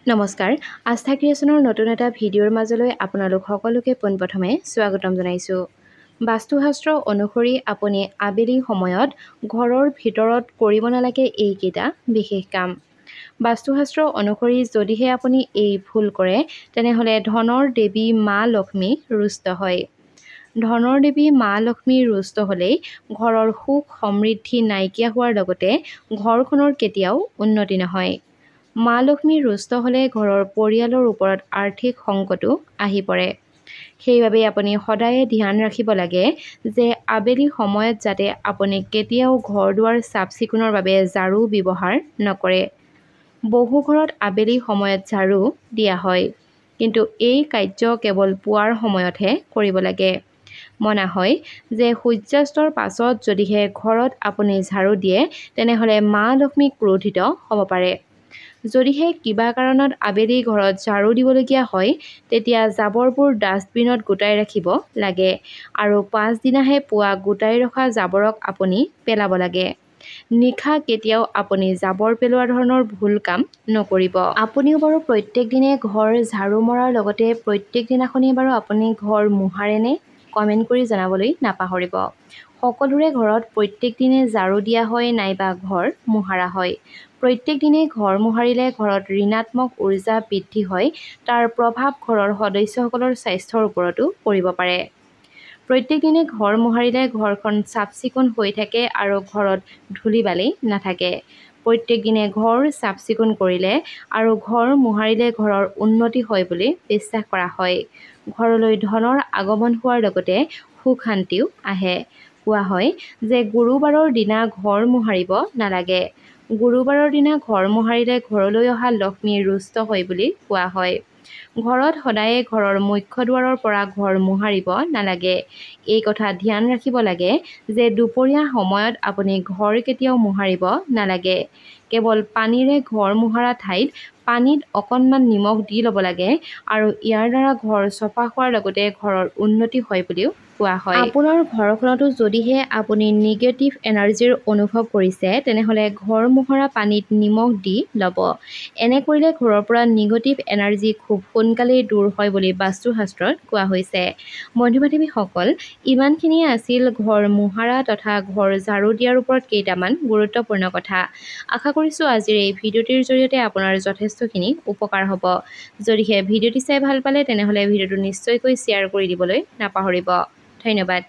নমস্কাৰ আস্থা ক্ৰিয়েশ্যনৰ নতুন এটা ভিডিঅ'ৰ মাজলৈ আপোনালোক সকলোকে পোনপ্ৰথমে স্বাগতম জনাইছোঁ। বাস্তুশাস্ত্ৰ অনুসৰি আপুনি আবেলি সময়ত ঘৰৰ ভিতৰত কৰিব নালাগে এইকেইটা বিশেষ কাম। বাস্তুশাস্ত্ৰ অনুসৰি যদিহে আপুনি এই ভুল কৰে তেনেহ'লে ধনৰ দেৱী মা লক্ষ্মী ৰুষ্ট হয়। ধনৰ দেৱী মা লক্ষ্মী ৰুষ্ট হ'লেই ঘৰৰ সুখ সমৃদ্ধি নাইকিয়া হোৱাৰ লগতে ঘৰখনৰ কেতিয়াও উন্নতি নহয়। মা লক্ষ্মী ৰুষ্ট হ'লে ঘৰৰ পৰিয়ালৰ ওপৰত আৰ্থিক সংকটো আহি পৰে। সেইবাবে আপুনি সদায়ে ধ্যান ৰাখিব লাগে যে আবেলি সময়ত যাতে আপুনি কেতিয়াও ঘৰ দুৱাৰ চাফ চিকুণৰ বাবে ঝাৰু ব্যৱহাৰ নকৰে। বহু ঘৰত আবেলি সময়ত ঝাৰু দিয়া হয়, কিন্তু এই কাৰ্য কেৱল পুৱাৰ সময়তহে কৰিব লাগে। মনা হয় যে সূৰ্যাস্তৰ পাছত যদিহে ঘৰত আপুনি ঝাৰু দিয়ে তেনেহ'লে মা লক্ষ্মী ক্ৰোধিত হ'ব পাৰে। যদিহে কিবা কাৰণত আবেলি ঘৰত ঝাৰু দিবলগীয়া হয় তেতিয়া জাবৰবোৰ ডাষ্টবিনত গোটাই ৰাখিব লাগে আৰু পাছদিনাহে পুৱা গোটাই ৰখা জাবৰক আপুনি পেলাব লাগে। নিশা কেতিয়াও আপুনি জাবৰ পেলোৱা ধৰণৰ ভুল কাম নকৰিব। আপুনিও বাৰু প্ৰত্যেক দিনে ঘৰ ঝাৰু মৰাৰ লগতে প্ৰত্যেক দিনাখনেই বাৰু আপুনি ঘৰ মোহাৰেনে? কমেণ্ট কৰি জনাবলৈ নাপাহৰিব। সকলোৰে ঘৰত প্ৰত্যেক দিনে ঝাৰু দিয়া হয় নাইবা ঘৰ মোহাৰা হয়। প্ৰত্যেক দিনে ঘৰ মোহাৰিলে ঘৰত ঋণাত্মক উৰ্জা বৃদ্ধি হয়, তাৰ প্ৰভাৱ ঘৰৰ সদস্যসকলৰ স্বাস্থ্যৰ ওপৰতো পৰিব পাৰে। প্ৰত্যেক দিনে ঘৰ মোহাৰিলে ঘৰখন চাফ চিকুণ হৈ থাকে আৰু ঘৰত ধূলি বালি নাথাকে। প্ৰত্যেক দিনে ঘৰ চাফ চিকুণ কৰিলে আৰু ঘৰ মোহাৰিলে ঘৰৰ উন্নতি হয় বুলি বিশ্বাস কৰা হয়। ঘৰলৈ ধনৰ আগমন হোৱাৰ লগতে সুখ শান্তিও আহে। কোৱা হয় যে গুৰুবাৰৰ দিনা ঘৰ মোহাৰিব নালাগে। গুৰুবাৰৰ দিনা ঘৰ মোহাৰিলে ঘৰলৈ অহা লক্ষ্মী ৰুষ্ট হয় বুলি কোৱা হয়। ঘৰত সদায়ে ঘৰৰ মুখ্য দুৱাৰৰ পৰা ঘৰ মোহাৰিব নালাগে। এই কথা ধ্যান ৰাখিব লাগে যে দুপৰীয়া সময়ত আপুনি ঘৰ কেতিয়াও মোহাৰিব নালাগে। কেৱল পানীৰে ঘৰ মোহাৰা ঠাইত পানীত অকণমান নিমখ দি ল'ব লাগে আৰু ইয়াৰ দ্বাৰা ঘৰ চফা হোৱাৰ লগতে ঘৰৰ উন্নতি হয় বুলিও কোৱা হয়। আপোনাৰ ঘৰখনতো যদিহে আপুনি নিগেটিভ এনাৰ্জিৰ অনুভৱ কৰিছে তেনেহ'লে ঘৰ মোহৰা পানীত নিমখ দি ল'ব। এনে কৰিলে ঘৰৰ পৰা নিগেটিভ এনাৰ্জি খুব সোনকালেই দূৰ হয় বুলি বাস্তুশাস্ত্ৰত কোৱা হৈছে। বন্ধু বান্ধৱীসকল, ইমানখিনিয়ে আছিল ঘৰ মোহাৰা তথা ঘৰ ঝাৰু দিয়াৰ ওপৰত কেইটামান গুৰুত্বপূৰ্ণ কথা। আশা কৰিছোঁ আজিৰ এই ভিডিঅ'টিৰ জৰিয়তে আপোনাৰ যথেষ্টখিনি উপকাৰ হ'ব। যদিহে ভিডিঅ'টি চাই ভাল পালে তেনেহ'লে ভিডিঅ'টো নিশ্চয়কৈ শ্বেয়াৰ কৰি দিবলৈ নাপাহৰিব। ধন্যবাদ।